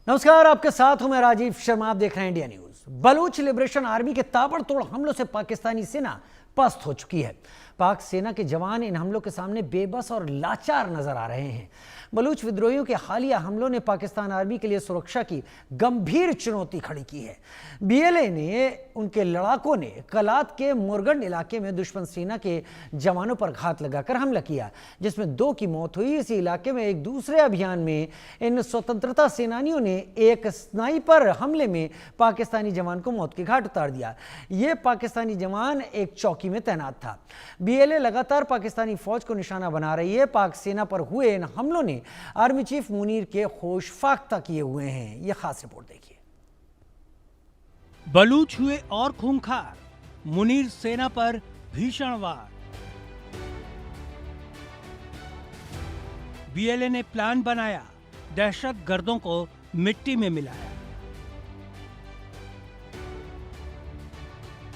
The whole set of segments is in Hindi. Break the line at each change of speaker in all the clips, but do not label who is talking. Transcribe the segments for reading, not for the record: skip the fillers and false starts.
नमस्कार, आपके साथ हूं मैं राजीव शर्मा। आप देख रहे हैं India news. Baloch liberation army के ताबड़तोड़ हमलों से पाकिस्तानी सेना पस्त हो चुकी है। पाक सेना के जवान इन हमलों के सामने बेबस और लाचार नजर आ रहे हैं। बलूच विद्रोहियों के हालिया हमलों ने पाकिस्तान आर्मी के लिए सुरक्षा की गंभीर चुनौती खड़ी की है। बीएलए ने उनके लड़ाकों ने कलात के मोरगंड इलाके में दुश्मन सेना के जवानों पर घात लगाकर हमला किया, जिसमें 2 की मौत हुई। इसी इलाके में एक दूसरे अभियान में इन स्वतंत्रता सेनानियों ने एक स्नाइपर हमले में पाकिस्तानी जवान को मौत के घाट उतार दिया। यह पाकिस्तानी जवान एक चौकी में तैनात था। बीएलए लगातार पाकिस्तानी फौज को निशाना बना रही है। पाक सेना पर हुए इन हमलों ने आर्मी चीफ मुनीर के होश फाख्ता किए हुए हैं। यह खास रिपोर्ट देखिए।
बलूच हुए और खूंखार, मुनीर सेना पर भीषण वार। बीएलए ने प्लान बनाया, दहशत गर्दों को मिट्टी में मिलाया।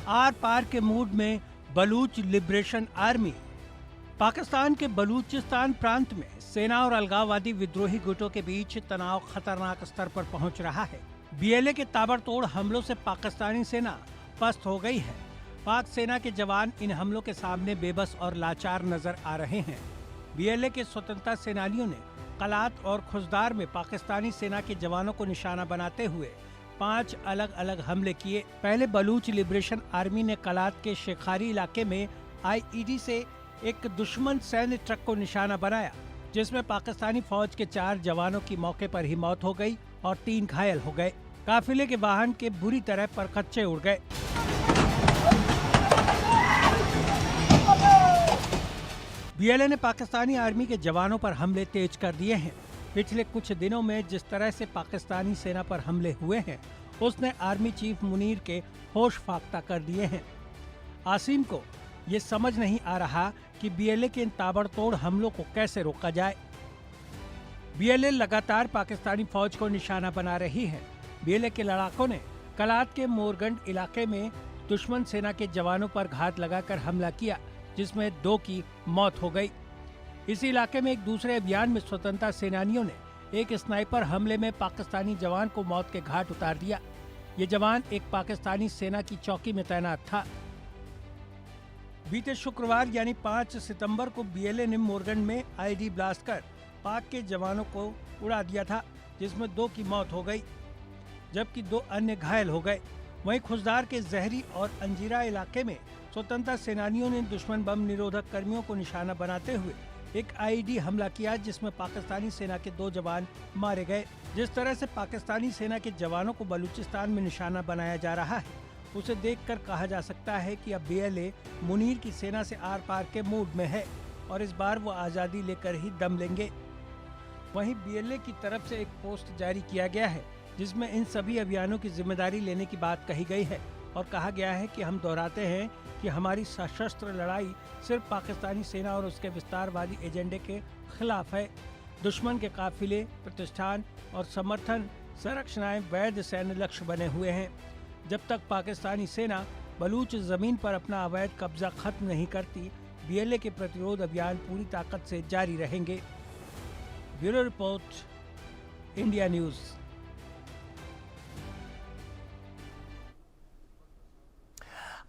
आर पार के मूड में बलूच लिबरेशन आर्मी। पाकिस्तान के बलूचिस्तान प्रांत में सेना और अलगाववादी विद्रोही गुटों के बीच तनाव खतरनाक स्तर पर पहुंच रहा है। बीएलए के ताबड़तोड़ हमलों से पाकिस्तानी सेना पस्त हो गई है। पाक सेना के जवान इन हमलों के सामने बेबस और लाचार नजर आ रहे हैं। बीएलए के स्वतंत्रता सेनानियों ने कलात और खुजदार में पाकिस्तानी सेना के जवानों को निशाना बनाते हुए 5 अलग अलग हमले किए। पहले बलूच लिबरेशन आर्मी ने कलात के शेखारी इलाके में आईईडी से एक दुश्मन सैन्य ट्रक को निशाना बनाया, जिसमें पाकिस्तानी फौज के 4 जवानों की मौके पर ही मौत हो गई और 3 घायल हो गए। काफिले के वाहन के बुरी तरह परखच्चे उड़ गए। बीएलए ने पाकिस्तानी आर्मी के जवानों पर हमले तेज कर दिए हैं। पिछले कुछ दिनों में जिस तरह से पाकिस्तानी सेना पर हमले हुए हैं, उसने आर्मी चीफ मुनीर के होश फाख्ता कर दिए हैं। आसिम को ये समझ नहीं आ रहा कि बीएलए के इन ताबड़तोड़ हमलों को कैसे रोका जाए। बीएलए लगातार पाकिस्तानी फौज को निशाना बना रही है। बीएलए के लड़ाकों ने कलात के मोरगंड इलाके में दुश्मन सेना के जवानों पर घात लगाकर हमला किया, जिसमें 2 की मौत हो गई। इसी इलाके में एक दूसरे अभियान में स्वतंत्रता सेनानियों ने एक स्नाइपर हमले में पाकिस्तानी जवान को मौत के घाट उतार दिया। ये जवान एक पाकिस्तानी सेना की चौकी में तैनात था। बीते शुक्रवार यानी 5 सितंबर को बीएलए ने मोरगंड में आईडी ब्लास्ट कर पाक के जवानों को उड़ा दिया था, जिसमें 2 की मौत हो गई, जबकि 2 अन्य घायल हो गए। वहीं खुजदार के जहरी और अंजीरा इलाके में स्वतंत्रता सेनानियों ने दुश्मन बम निरोधक कर्मियों को निशाना बनाते हुए एक आईडी हमला किया, जिसमें पाकिस्तानी सेना के 2 जवान मारे गए। जिस तरह से पाकिस्तानी सेना के जवानों को बलूचिस्तान में निशाना बनाया जा रहा है, उसे देखकर कहा जा सकता है कि अब बीएलए मुनीर की सेना से आर पार के मूड में है और इस बार वो आज़ादी लेकर ही दम लेंगे। वहीं बीएलए की तरफ से एक पोस्ट जारी किया गया है, जिसमें इन सभी अभियानों की जिम्मेदारी लेने की बात कही गई है और कहा गया है कि हम दोहराते हैं कि हमारी सशस्त्र लड़ाई सिर्फ पाकिस्तानी सेना और उसके विस्तारवादी एजेंडे के खिलाफ है। दुश्मन के काफिले, प्रतिष्ठान और समर्थन संरचनाएं वैध सैन्य लक्ष्य बने हुए हैं। जब तक पाकिस्तानी सेना बलूच जमीन पर अपना अवैध कब्जा खत्म नहीं करती, बीएलए के प्रतिरोध अभियान पूरी ताकत से जारी रहेंगे। Bureau report, India news.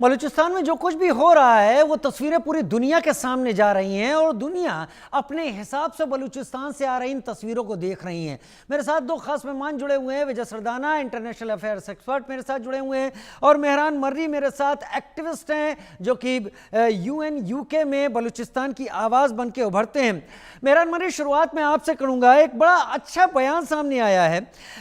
Balochistan में जो कुछ भी हो रहा है वो तस्वीरें पूरी दुनिया के सामने जा रही हैं और दुनिया अपने हिसाब से बलूचिस्तान से आ रही इन तस्वीरों को देख रही है। मेरे साथ 2 खास मेहमान जुड़े हुए हैं। Vijay Sardana international affairs expert मेरे साथ जुड़े हुए हैं और मेहरान मर्री मेरे साथ एक्टिविस्ट हैं, जो कि यूएन यूके में बलूचिस्तान की आवाज़ बन के उभरते हैं। मेहरान मर्री, शुरुआत में आपसे करूँगा। एक बड़ा अच्छा बयान सामने आया है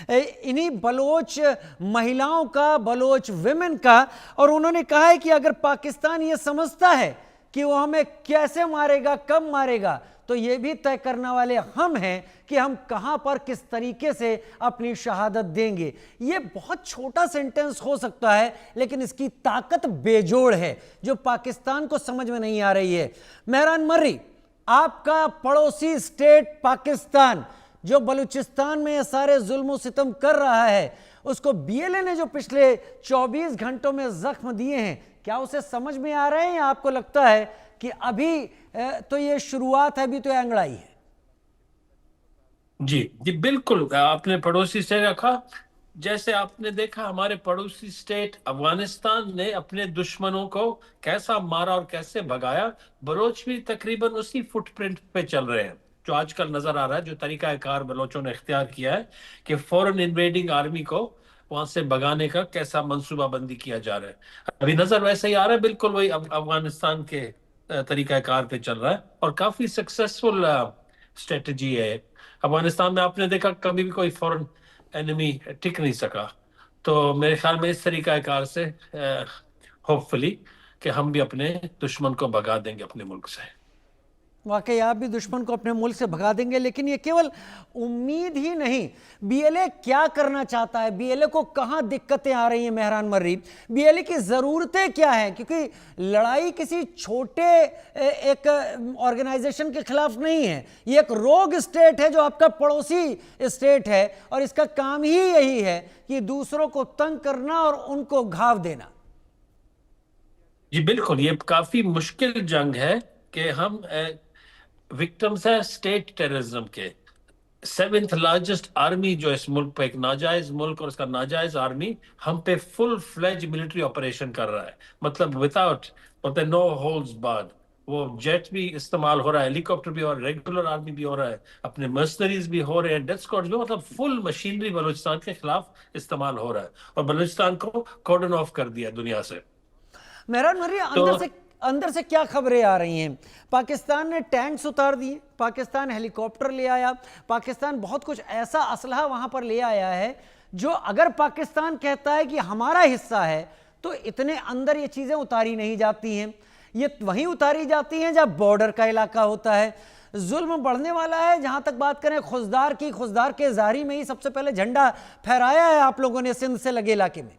इन्हीं बलोच महिलाओं का, बलोच विमेन का, और उन्होंने कहा है कि अगर पाकिस्तान ये समझता है कि वो हमें कैसे मारेगा, कब मारेगा, तो ये भी तय करने वाले हम हैं कि हम कहां पर किस तरीके से अपनी शहादत देंगे। ये बहुत छोटा सेंटेंस हो सकता है, लेकिन इसकी ताकत बेजोड़ है जो पाकिस्तान को समझ में नहीं आ रही है। मेहरान मर्री, आपका पड़ोसी स्टेट पाकिस्तान जो बलूचिस्तान में ये सारे जुल्म सितम कर रहा है, उसको बीएलए ने जो पिछले 24 घंटों में जख्म दिए हैं, क्या उसे समझ में आ रहे हैं या आपको लगता है कि अभी तो ये शुरुआत है, अभी तो ये अंगड़ाई है?
जी जी बिल्कुल, आपने पड़ोसी से रखा। जैसे आपने देखा हमारे पड़ोसी स्टेट अफगानिस्तान ने अपने दुश्मनों को कैसा मारा और कैसे भगाया, बलोच भी तकरीबन उसी फुटप्रिंट पे चल रहे हैं जो आजकल नजर आ रहा है, जो तरीकाकार बलोचों ने इख्तियार किया है कि फॉरेन इन्वेडिंग आर्मी को वहां से भगाने का कैसा मंसूबाबंदी किया जा रहा है। अभी नजर वैसे ही आ रहा है, बिल्कुल वही अफगानिस्तान के तरीकाकार पे चल रहा है और काफी सक्सेसफुल स्ट्रेटजी है। अफगानिस्तान में आपने देखा कभी भी कोई फॉरेन एनिमी टिक नहीं सका। तो मेरे ख्याल में इस तरीका कार से होपफुली कि हम भी अपने दुश्मन को भगा देंगे अपने मुल्क से।
वाकई आप भी दुश्मन को अपने मुल्क से भगा देंगे, लेकिन ये केवल उम्मीद ही नहीं। बीएलए क्या करना चाहता है, बीएलए को कहां दिक्कतें आ रही हैं मेहरान मर्री, बीएलए की ज़रूरतें क्या हैं? क्योंकि लड़ाई किसी छोटे एक ऑर्गेनाइजेशन के खिलाफ नहीं है, ये एक रोग स्टेट है जो आपका पड़ोसी स्टेट है, और इसका काम ही यही है कि दूसरों को तंग करना और उनको घाव देना।
जी बिल्कुल, ये काफी मुश्किल जंग है कि हम विक्टिम्स है स्टेट टेररिज्म के। सेवेंथ लार्जेस्ट आर्मी जो इस मुल्क पे, एक नाजायज मुल्क और उसका नाजायज आर्मी हम पे फुल फ्लेज मिलिट्री ऑपरेशन कर रहा है, मतलब विदाउट मतलब नो होल्ड्स बार्ड। वो जेट भी इस्तेमाल हो रहा है, हेलीकॉप्टर भी और रेगुलर आर्मी भी हो रहा है, अपने मर्सनरीज भी हो रहे हैं, डेथ स्क्वाड्स भी, मतलब फुल मशीनरी बलूचिस्तान के खिलाफ इस्तेमाल हो रहा है और बलूचिस्तान को कॉर्डन ऑफ कर दिया दुनिया से।
मेहरान मर्री,
तो
अंदर से क्या खबरें आ रही हैं? पाकिस्तान ने टैंक्स उतार दिए, पाकिस्तान हेलीकॉप्टर ले आया, पाकिस्तान बहुत कुछ ऐसा असलहा वहां पर ले आया है जो अगर पाकिस्तान कहता है कि हमारा हिस्सा है तो इतने अंदर ये चीजें उतारी नहीं जाती हैं। ये वहीं उतारी जाती हैं जब बॉर्डर का इलाका होता है। जुल्म बढ़ने वाला है। जहां तक बात करें खुजदार की, खुजदार के जारी में ही सबसे पहले झंडा फहराया है आप लोगों ने सिंध से लगे इलाके में।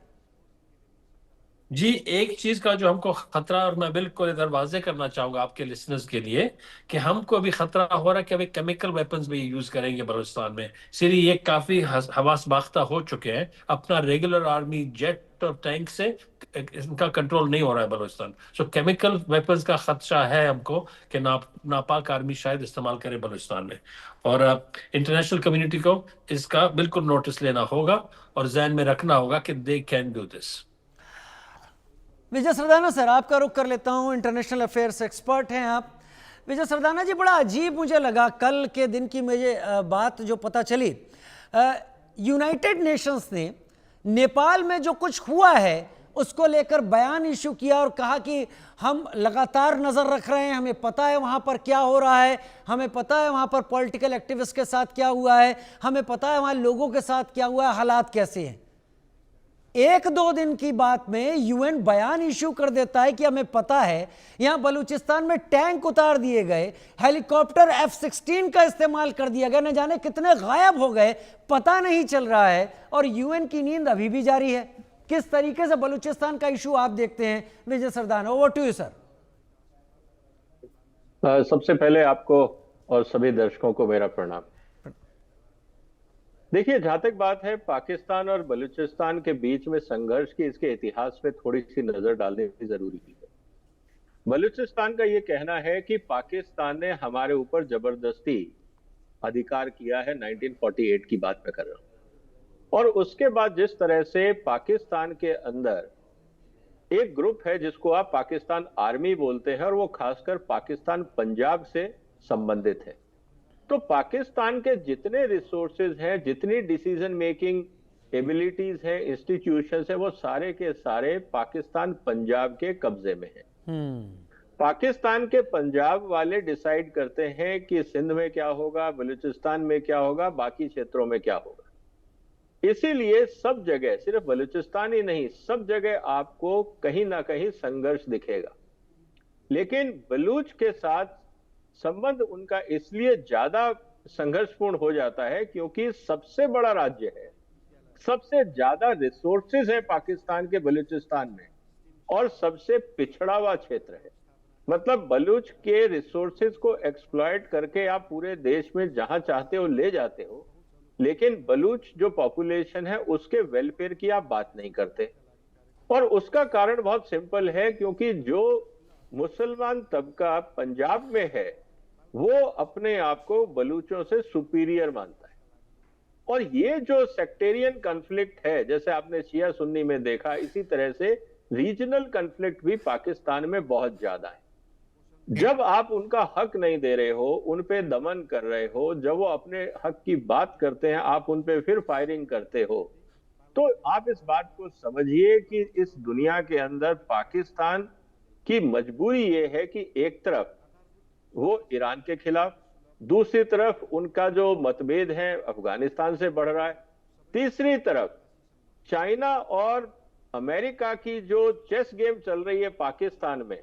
जी, एक चीज का जो हमको खतरा, और मैं बिल्कुल इधर वाजे करना चाहूंगा आपके लिसनर्स के लिए कि हमको अभी खतरा हो रहा है कि अभी केमिकल वेपन्स भी यूज करेंगे बलूचिस्तान में। सीरी ये काफी हवास बाख्ता हो चुके हैं, अपना रेगुलर आर्मी जेट और टैंक से इनका कंट्रोल नहीं हो रहा है बलूचिस्तान। सो केमिकल वेपन्स का खदशा है हमको कि नापाक आर्मी शायद इस्तेमाल करे बलूचिस्तान में। और इंटरनेशनल कम्युनिटी को इसका बिल्कुल नोटिस लेना होगा और जहन में रखना होगा कि they can do this.
Vijay Sardana sir, आपका रुख कर लेता हूं, इंटरनेशनल अफेयर्स एक्सपर्ट हैं आप। विजय सरदाना जी, बड़ा अजीब मुझे लगा कल के दिन की मुझे बात जो पता चली। यूनाइटेड नेशंस ने नेपाल में जो कुछ हुआ है उसको लेकर बयान इशू किया और कहा कि हम लगातार नज़र रख रहे हैं, हमें पता है वहाँ पर क्या हो रहा है, हमें पता है वहाँ पर पॉलिटिकल एक्टिविस्ट के साथ क्या हुआ है, हमें पता है वहाँ लोगों के साथ क्या हुआ है, हालात कैसे हैं। एक दो दिन की बात में यूएन बयान इशू कर देता है कि हमें पता है यहां बलूचिस्तान में टैंक उतार दिए गए, हेलीकॉप्टर F-16 का इस्तेमाल कर दिया गया, न जाने कितने गायब हो गए, पता नहीं चल रहा है, और यूएन की नींद अभी भी जारी है। किस तरीके से बलूचिस्तान का इशू आप देखते हैं Vijay Sardana? Over to you sir.
सबसे पहले आपको और सभी दर्शकों को मेरा प्रणाम। देखिए, जहां तक बात है पाकिस्तान और बलूचिस्तान के बीच में संघर्ष की, इसके इतिहास पे थोड़ी सी नजर डालने की जरूरी है। बलूचिस्तान का ये कहना है कि पाकिस्तान ने हमारे ऊपर जबरदस्ती अधिकार किया है। 1948 की बात मैं कर रहा हूं। और उसके बाद जिस तरह से पाकिस्तान के अंदर एक ग्रुप है जिसको आप पाकिस्तान आर्मी बोलते हैं, और वो खासकर पाकिस्तान पंजाब से संबंधित है। तो पाकिस्तान के जितने रिसोर्सेज हैं, जितनी डिसीजन मेकिंग एबिलिटीज हैं, इंस्टीट्यूशंस हैं, वो सारे के सारे पाकिस्तान पंजाब के कब्जे में हैं। पाकिस्तान के पंजाब वाले डिसाइड करते हैं कि सिंध में क्या होगा, बलूचिस्तान में क्या होगा, बाकी क्षेत्रों में क्या होगा। इसीलिए सब जगह, सिर्फ बलूचिस्तान ही नहीं, सब जगह आपको कहीं ना कहीं संघर्ष दिखेगा। लेकिन बलूच के साथ संबंध उनका इसलिए ज्यादा संघर्षपूर्ण हो जाता है क्योंकि सबसे बड़ा राज्य है, सबसे ज्यादा रिसोर्सेज है पाकिस्तान के बलूचिस्तान में, और सबसे पिछड़ा हुआ क्षेत्र है। मतलब बलूच के रिसोर्सेज को एक्सप्लॉइट करके आप पूरे देश में जहां चाहते हो ले जाते हो, लेकिन बलूच जो पॉपुलेशन है उसके वेलफेयर की आप बात नहीं करते। और उसका कारण बहुत सिंपल है, क्योंकि जो मुसलमान तबका पंजाब में है वो अपने आप को बलूचों से सुपीरियर मानता है। और ये जो सेक्टेरियन कॉन्फ्लिक्ट है, जैसे आपने शिया सुन्नी में देखा, इसी तरह से रीजनल कॉन्फ्लिक्ट भी पाकिस्तान में बहुत ज्यादा है। जब आप उनका हक नहीं दे रहे हो, उन पे दमन कर रहे हो, जब वो अपने हक की बात करते हैं आप उन पे फिर फायरिंग करते हो, तो आप इस बात को समझिए कि इस दुनिया के अंदर पाकिस्तान की मजबूरी ये है कि एक तरफ वो ईरान के खिलाफ, दूसरी तरफ उनका जो मतभेद है अफगानिस्तान से बढ़ रहा है, तीसरी तरफ चाइना और अमेरिका की जो चेस गेम चल रही है पाकिस्तान में,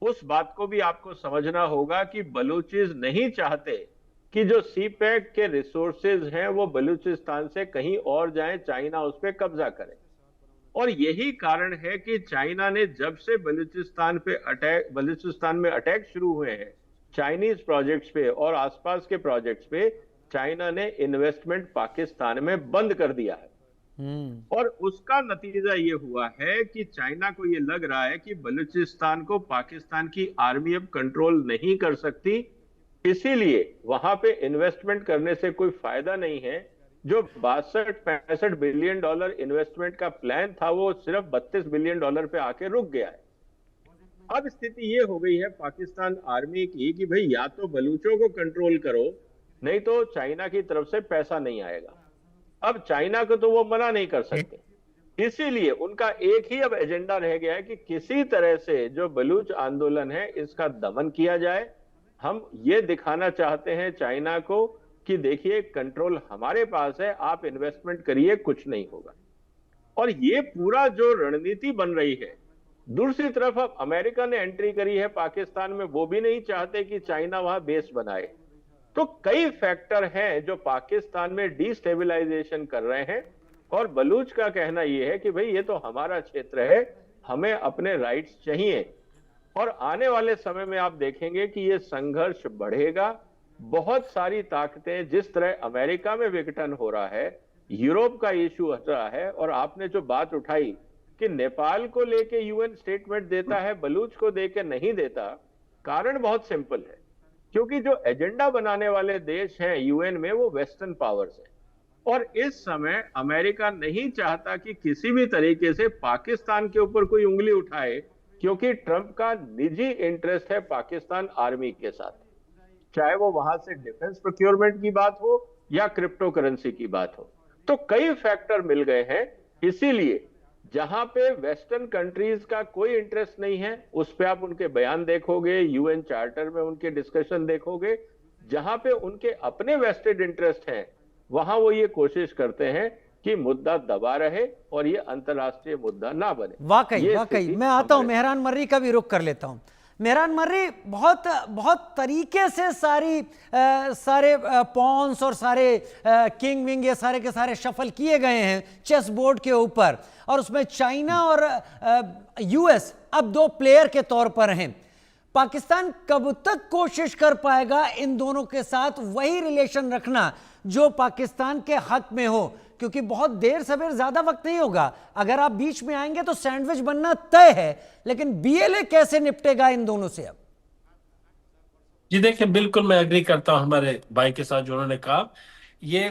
उस बात को भी आपको समझना होगा कि बलूचिस नहीं चाहते कि जो सी पैक के रिसोर्सेज हैं वो बलूचिस्तान से कहीं और जाएं, चाइना उस पर कब्जा करे। और यही कारण है कि चाइना ने जब से बलूचिस्तान में अटैक शुरू हुए हैं चाइनीज प्रोजेक्ट्स पे और आसपास के प्रोजेक्ट्स पे, चाइना ने इन्वेस्टमेंट पाकिस्तान में बंद कर दिया है। और उसका नतीजा ये हुआ है कि चाइना को ये लग रहा है कि बलूचिस्तान को पाकिस्तान की आर्मी अब कंट्रोल नहीं कर सकती, इसीलिए वहां पे इन्वेस्टमेंट करने से कोई फायदा नहीं है। जो 62-65 बिलियन डॉलर इन्वेस्टमेंट का प्लान था वो सिर्फ 32 बिलियन डॉलर पे आके रुक गया है। अब स्थिति ये हो गई है पाकिस्तान आर्मी की कि भाई या तो बलूचों को कंट्रोल करो, नहीं तो चाइना की तरफ से पैसा नहीं आएगा। अब चाइना को तो वो मना नहीं कर सकते, इसीलिए उनका एक ही अब एजेंडा रह गया है कि किसी तरह से जो बलूच आंदोलन है इसका दमन किया जाए। हम ये दिखाना चाहते हैं चाइना को कि देखिए कंट्रोल हमारे पास है, आप इन्वेस्टमेंट करिए, कुछ नहीं होगा। और ये पूरा जो रणनीति बन रही है, दूसरी तरफ अब अमेरिका ने एंट्री करी है पाकिस्तान में, वो भी नहीं चाहते कि चाइना वहां बेस बनाए। तो कई फैक्टर हैं जो पाकिस्तान में डिस्टेबलाइजेशन कर रहे हैं, और बलूच का कहना यह है कि भाई ये तो हमारा क्षेत्र है, हमें अपने राइट्स चाहिए। और आने वाले समय में आप देखेंगे कि ये संघर्ष बढ़ेगा। बहुत सारी ताकतें, जिस तरह अमेरिका में विघटन हो रहा है, यूरोप का इशू हट रहा है, और आपने जो बात उठाई कि नेपाल को लेके यूएन स्टेटमेंट देता है, बलूच को देके नहीं देता, कारण बहुत सिंपल है, क्योंकि जो एजेंडा बनाने वाले देश हैं यूएन में वो वेस्टर्न पावर्स हैं। और इस समय अमेरिका नहीं चाहता कि किसी भी तरीके से पाकिस्तान के ऊपर कोई उंगली उठाए, क्योंकि ट्रंप का निजी इंटरेस्ट है पाकिस्तान आर्मी के साथ, चाहे वो वहां से डिफेंस प्रोक्योरमेंट की बात हो या क्रिप्टो करेंसी की बात हो। तो कई फैक्टर मिल गए हैं, इसीलिए जहां पे वेस्टर्न कंट्रीज का कोई इंटरेस्ट नहीं है उस पे आप उनके बयान देखोगे, यूएन चार्टर में उनके डिस्कशन देखोगे, जहां पे उनके अपने वेस्टेड इंटरेस्ट हैं वहां वो ये कोशिश करते हैं कि मुद्दा दबा रहे और ये अंतर्राष्ट्रीय मुद्दा ना बने।
वाकई मैं आता हूं, मेहरान मर्री का भी रुख कर लेता हूं। मेहरान मर्री, बहुत बहुत तरीके से सारे पॉन्स और सारे किंग विंग ये सारे के सारे शफल किए गए हैं चेस बोर्ड के ऊपर, और उसमें चाइना और यूएस अब दो प्लेयर के तौर पर हैं। पाकिस्तान कब तक कोशिश कर पाएगा इन दोनों के साथ वही रिलेशन रखना जो पाकिस्तान के हक में हो, क्योंकि बहुत देर सवेर ज्यादा वक्त नहीं होगा, अगर आप बीच में आएंगे तो सैंडविच बनना तय है। लेकिन बीएलए कैसे निपटेगा इन दोनों से अब?
जी देखिए, बिल्कुल मैं एग्री करता हूं हमारे भाई के साथ जो उन्होंने कहा। ये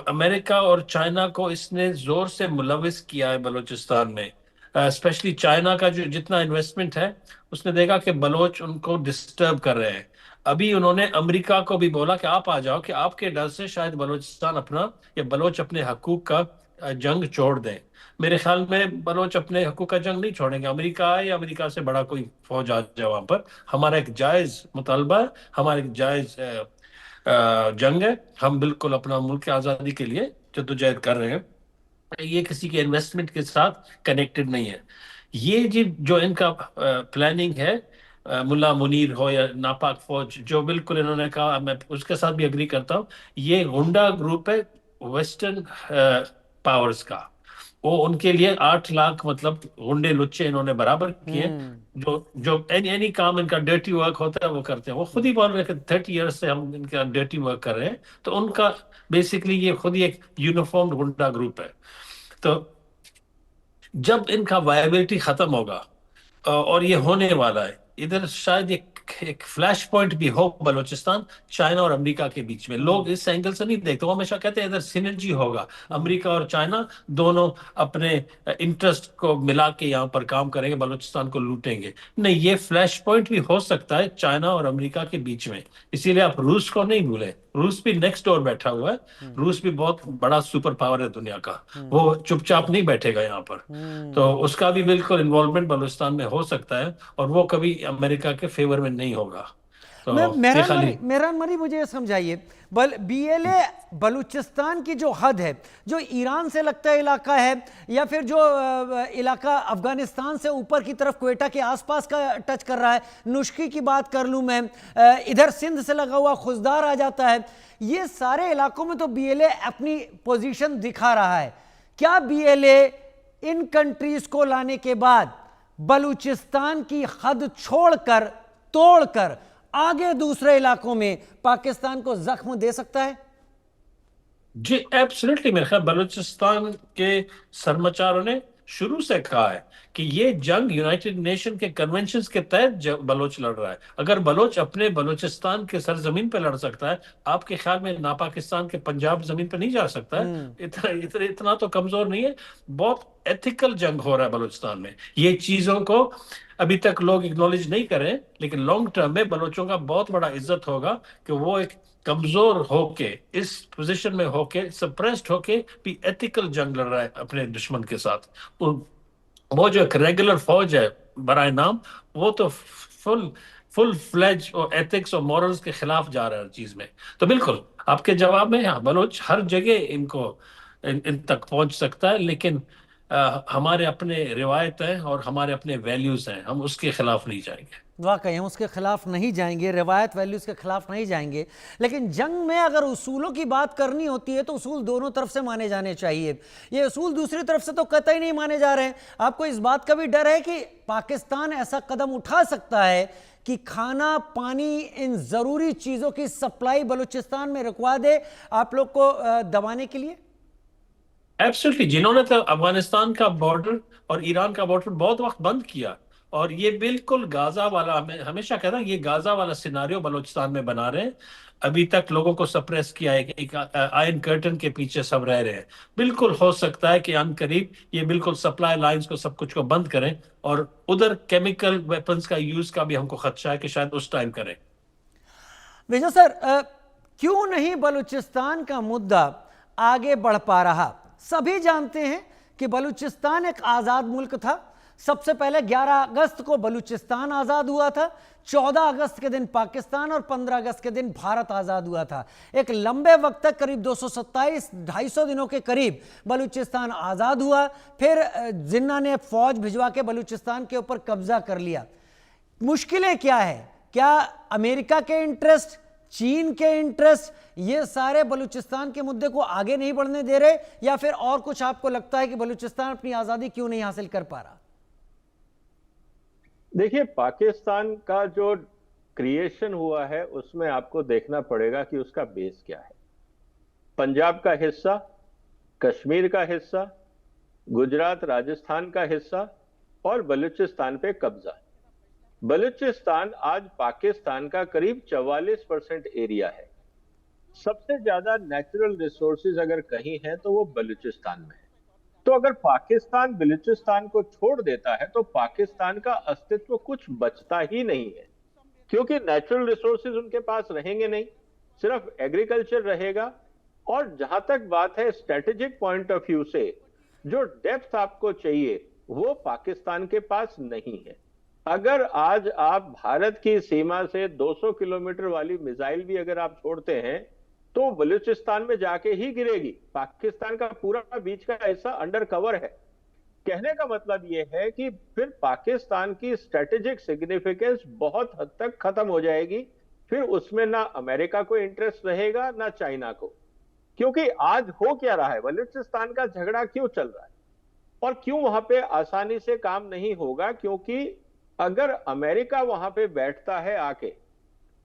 अमेरिका और चाइना को इसने जोर से मुलविस किया है बलूचिस्तान में। स्पेशली चाइना का जो जितना इन्वेस्टमेंट है उसने देखा कि बलोच उनको डिस्टर्ब कर रहे हैं। अभी उन्होंने अमेरिका को भी बोला कि आप आ जाओ, कि आपके डर से शायद बलूचिस्तान अपना या बलोच अपने हकूक का जंग छोड़ दें। मेरे ख्याल में बलोच अपने हकूक का जंग नहीं छोड़ेंगे। अमेरिका आए या अमेरिका से बड़ा कोई फौज आ जाए वहां पर, हमारा एक जायज मुतालबा है, हमारा एक जायज जंग है, हम बिल्कुल अपना मुल्क की आज़ादी के लिए जद्दोजहद कर रहे हैं। ये किसी के इन्वेस्टमेंट के साथ कनेक्टेड नहीं है। ये जो इनका प्लानिंग है, मुल्ला मुनीर हो या नापाक फौज, जो बिल्कुल इन्होंने कहा, मैं उसके साथ भी एग्री करता हूँ। ये गुंडा ग्रुप है वेस्टर्न पावर्स का, वो उनके लिए 8 लाख मतलब गुंडे लुच्चे इन्होंने बराबर किए। जो एनी काम इनका डर्टी वर्क होता है वो करते हैं। वो खुद ही बोल रहे हैं कि 30 ईयर्स से हम इनका डर्टी वर्क कर रहे हैं। तो उनका बेसिकली ये खुद ही एक यूनिफॉर्म्ड गुंडा ग्रुप है। तो जब इनका वायबिलिटी खत्म होगा, और ये होने वाला है, इधर शायद एक एक फ्लैश पॉइंट भी हो बलूचिस्तान चाइना और अमेरिका के बीच में। लोग इस एंगल से नहीं देखते, वो हमेशा कहते हैं इधर सिनर्जी होगा, अमेरिका और चाइना दोनों अपने इंटरेस्ट को मिला के यहाँ पर काम करेंगे, बलूचिस्तान को लूटेंगे। नहीं, ये फ्लैश पॉइंट भी हो सकता है चाइना और अमेरिका के बीच में। इसीलिए आप रूस को नहीं भूलें, रूस भी नेक्स्ट डोर बैठा हुआ है। रूस भी बहुत बड़ा सुपर पावर है दुनिया का, वो चुपचाप नहीं बैठेगा यहाँ पर। तो उसका भी बिल्कुल इन्वॉल्वमेंट बलूचिस्तान में हो सकता है, और वो कभी अमेरिका के फेवर में नहीं होगा। तो ये खाली
मेहरान मरी, मुझे ये समझाइए, बीएलए बलूचिस्तान की जो हद है, जो ईरान से लगता है इलाका है, या फिर जो इलाका अफगानिस्तान से ऊपर की तरफ क्वेटा के आसपास का टच कर रहा है, नुश्की की बात कर लूँ मैं, इधर सिंध से लगा हुआ खुजदार आ जाता है, ये सारे इलाकों में तो बीएलए अपनी पोजीशन दिखा रहा है। क्या बीएलए इन कंट्रीज को लाने के बाद बलूचिस्तान की हद छोड़कर, तोड़कर आगे दूसरे इलाकों में पाकिस्तान को जख्म दे सकता है?
जी एब्सोल्युटली। मेरे ख्याल बलूचिस्तान के सरमाचारों ने शुरू से कहा है कि ये जंग यूनाइटेड नेशन के कन्वेंशंस के तहत बलोच लड़ रहा है। अगर बलोच अपने बलूचिस्तान के सरजमीन पे लड़ सकता है, आपके ख्याल में ना पाकिस्तान के पंजाब जमीन पे नहीं जा सकता है? इतना तो कमजोर नहीं है। बहुत एथिकल जंग हो रहा है बलूचिस्तान में। ये चीजों को अभी तक लोग एक्नॉलेज नहीं करें, लेकिन लॉन्ग टर्म में बलोचों का बहुत बड़ा इज्जत होगा कि वो एक कमजोर होके, इस पोजीशन में होके, सप्रेस्ड होके भी एथिकल जंग लड़ रहा है अपने दुश्मन के साथ। वो जो एक रेगुलर फौज है बराए नाम, वो तो फुल फ्लेज और एथिक्स और मॉरल्स के खिलाफ जा रहा है हर चीज में। तो बिल्कुल आपके जवाब में, हाँ, बलोच हर जगह इन तक पहुंच सकता है, लेकिन हमारे अपने रिवायत हैं और हमारे अपने वैल्यूज हैं, हम उसके खिलाफ नहीं जाएंगे।
वाकई हम उसके खिलाफ नहीं जाएंगे, रिवायत वैल्यूज़ के खिलाफ नहीं जाएंगे। लेकिन जंग में अगर उसूलों की बात करनी होती है तो उसूल दोनों तरफ से माने जाने चाहिए। ये उसूल दूसरी तरफ से तो कतई नहीं माने जा रहे हैं। आपको इस बात का भी डर है कि पाकिस्तान ऐसा कदम उठा सकता है कि खाना, पानी, इन ज़रूरी चीज़ों की सप्लाई बलूचिस्तान में रुकवा दे आप लोग को दबाने के लिए?
एब्सोल्युटली। जिन्होंने तो अफगानिस्तान का बॉर्डर और ईरान का बॉर्डर बहुत वक्त बंद किया, और ये बिल्कुल गाजा वाला, मैं हमेशा कहता हूं, ये गाजा वाला सिनारियो बलूचिस्तान में बना रहे हैं। अभी तक लोगों को सप्रेस किया है, एक आयरन कर्टन के पीछे सब रह रहे हैं। बिल्कुल हो सकता है कि अनकरीब ये बिल्कुल सप्लाई लाइंस को, सब कुछ को बंद करें, और उधर केमिकल वेपन्स का यूज का भी हमको खदशा है कि शायद उस टाइम करें।
विजय सर, क्यों नहीं बलूचिस्तान का मुद्दा आगे बढ़ पा रहा? सभी जानते हैं कि बलूचिस्तान एक आज़ाद मुल्क था। सबसे पहले 11 अगस्त को बलूचिस्तान आज़ाद हुआ था, 14 अगस्त के दिन पाकिस्तान और 15 अगस्त के दिन भारत आज़ाद हुआ था। एक लंबे वक्त तक, करीब 227-250 दिनों के करीब बलूचिस्तान आज़ाद हुआ। फिर जिन्ना ने फौज भिजवा के बलूचिस्तान के ऊपर कब्जा कर लिया। मुश्किलें क्या है? क्या अमेरिका के इंटरेस्ट, चीन के इंटरेस्ट, ये सारे बलूचिस्तान के मुद्दे को आगे नहीं बढ़ने दे रहे, या फिर और कुछ आपको लगता है कि बलूचिस्तान अपनी आज़ादी क्यों नहीं हासिल कर पा रहा?
देखिए, पाकिस्तान का जो क्रिएशन हुआ है उसमें आपको देखना पड़ेगा कि उसका बेस क्या है। पंजाब का हिस्सा, कश्मीर का हिस्सा, गुजरात राजस्थान का हिस्सा और बलूचिस्तान पे कब्जा। बलूचिस्तान आज पाकिस्तान का करीब 44% एरिया है। सबसे ज्यादा नेचुरल रिसोर्सेज अगर कहीं है तो वो बलूचिस्तान में है। तो अगर पाकिस्तान बलूचिस्तान को छोड़ देता है तो पाकिस्तान का अस्तित्व कुछ बचता ही नहीं है, क्योंकि नेचुरल रिसोर्सेज उनके पास रहेंगे नहीं, सिर्फ एग्रीकल्चर रहेगा। और जहां तक बात है स्ट्रेटेजिक पॉइंट ऑफ व्यू से, जो डेप्थ आपको चाहिए वो पाकिस्तान के पास नहीं है। अगर आज आप भारत की सीमा से 200 किलोमीटर वाली मिसाइल भी अगर आप छोड़ते हैं तो बलूचिस्तान में जाके ही गिरेगी। पाकिस्तान का पूरा बीच का हिस्सा अंडर कवर है। कहने का मतलब यह है कि फिर पाकिस्तान की स्ट्रेटेजिक सिग्निफिकेंस बहुत हद तक खत्म हो जाएगी। फिर उसमें ना अमेरिका को इंटरेस्ट रहेगा ना चाइना को, क्योंकि आज हो क्या रहा है, बलूचिस्तान का झगड़ा क्यों चल रहा है और क्यों वहां पे आसानी से काम नहीं होगा, क्योंकि अगर अमेरिका वहां पे बैठता है आके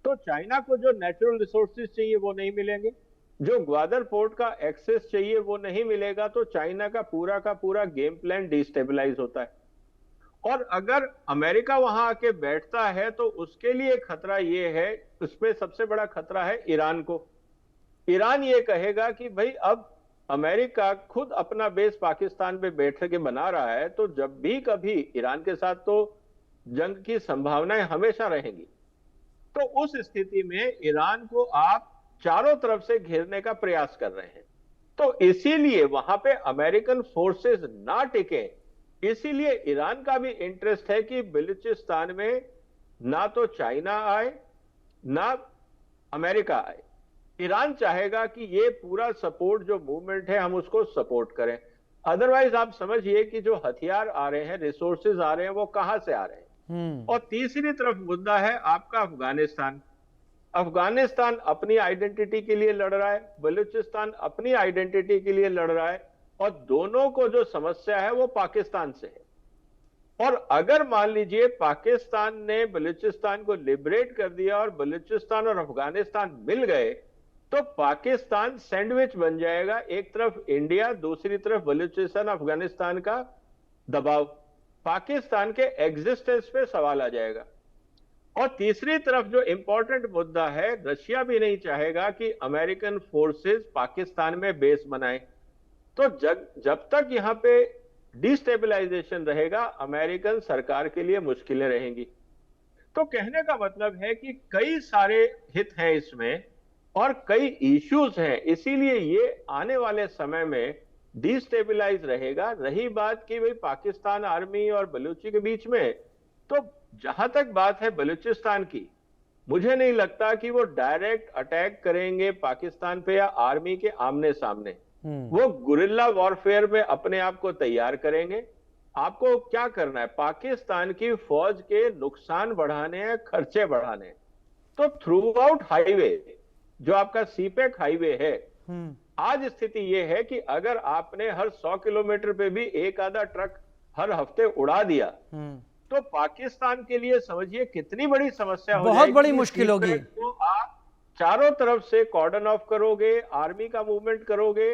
तो चाइना को जो नेचुरल रिसोर्सेज चाहिए वो नहीं मिलेंगे, जो ग्वादर पोर्ट का एक्सेस चाहिए वो नहीं मिलेगा, तो चाइना का पूरा गेम प्लान डिस्टेबलाइज होता है। और अगर अमेरिका वहां आके बैठता है तो उसके लिए खतरा ये है, उसमें सबसे बड़ा खतरा है ईरान को। ईरान ये कहेगा कि भाई अब अमेरिका खुद अपना बेस पाकिस्तान पे बैठ के बना रहा है, तो जब भी कभी ईरान के साथ तो जंग की संभावनाएं हमेशा रहेंगी। तो उस स्थिति में ईरान को आप चारों तरफ से घेरने का प्रयास कर रहे हैं। तो इसीलिए वहां पे अमेरिकन फोर्सेस ना टिके, इसीलिए ईरान का भी इंटरेस्ट है कि बलूचिस्तान में ना तो चाइना आए ना अमेरिका आए। ईरान चाहेगा कि ये पूरा सपोर्ट जो मूवमेंट है हम उसको सपोर्ट करें। अदरवाइज आप समझिए कि जो हथियार आ रहे हैं, रिसोर्सेज आ रहे हैं, वो कहां से आ रहे हैं। और तीसरी तरफ मुद्दा है आपका अफगानिस्तान। अफगानिस्तान अपनी आइडेंटिटी के लिए लड़ रहा है, बलूचिस्तान अपनी आइडेंटिटी के लिए लड़ रहा है, और दोनों को जो समस्या है वो पाकिस्तान से है। और अगर मान लीजिए पाकिस्तान ने बलूचिस्तान को लिबरेट कर दिया और बलूचिस्तान और अफगानिस्तान मिल गए, तो पाकिस्तान सैंडविच बन जाएगा, एक तरफ इंडिया, दूसरी तरफ बलूचिस्तान, अफगानिस्तान का दबाव, पाकिस्तान के एग्जिस्टेंस पे सवाल आ जाएगा। और तीसरी तरफ जो इंपॉर्टेंट मुद्दा है, रशिया भी नहीं चाहेगा कि अमेरिकन फोर्सेस पाकिस्तान में बेस बनाएं। तो जब तक यहां पे डिस्टेबलाइजेशन रहेगा, अमेरिकन सरकार के लिए मुश्किलें रहेंगी। तो कहने का मतलब है कि कई सारे हित हैं इसमें और कई इश्यूज हैं, इसीलिए ये आने वाले समय में डिस्टेबलाइज रहेगा। रही बात कि भाई पाकिस्तान आर्मी और बलूची के बीच में, तो जहां तक बात है बलूचिस्तान की, मुझे नहीं लगता कि वो डायरेक्ट अटैक करेंगे पाकिस्तान पे या आर्मी के आमने सामने। वो गुरिल्ला वॉरफेयर में अपने आप को तैयार करेंगे। आपको क्या करना है, पाकिस्तान की फौज के नुकसान बढ़ाने हैं, खर्चे बढ़ाने हैं। तो थ्रू आउट हाईवे, जो आपका सीपेक हाईवे है, आज स्थिति यह है कि अगर आपने हर 100 किलोमीटर पे भी एक आधा ट्रक हर हफ्ते उड़ा दिया, तो पाकिस्तान के लिए समझिए कितनी बड़ी समस्या हो जाएगी।
बहुत बड़ी मुश्किल होगी।
तो आप चारों तरफ से कॉर्डन ऑफ करोगे, आर्मी का मूवमेंट करोगे,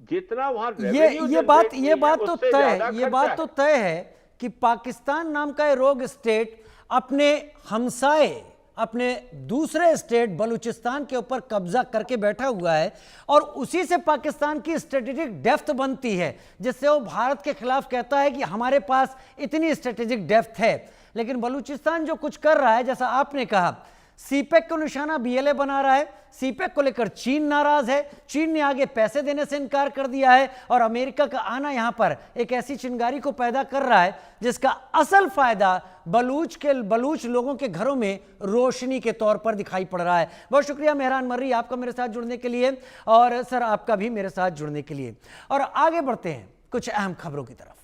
जितना वहां
ये बात तो तय है कि पाकिस्तान नाम का ये रोग स्टेट अपने हमसाए, अपने दूसरे स्टेट बलूचिस्तान के ऊपर कब्जा करके बैठा हुआ है, और उसी से पाकिस्तान की स्ट्रेटेजिक डेप्थ बनती है, जिससे वो भारत के खिलाफ कहता है कि हमारे पास इतनी स्ट्रेटेजिक डेप्थ है। लेकिन बलूचिस्तान जो कुछ कर रहा है, जैसा आपने कहा, सीपेक को निशाना बीएलए बना रहा है। सीपेक को लेकर चीन नाराज है, चीन ने आगे पैसे देने से इनकार कर दिया है, और अमेरिका का आना यहां पर एक ऐसी चिंगारी को पैदा कर रहा है जिसका असल फायदा बलूच लोगों के घरों में रोशनी के तौर पर दिखाई पड़ रहा है। बहुत शुक्रिया मेहरान मर्री, आपका मेरे साथ जुड़ने के लिए, और सर आपका भी मेरे साथ जुड़ने के लिए। और आगे बढ़ते हैं कुछ अहम खबरों की तरफ।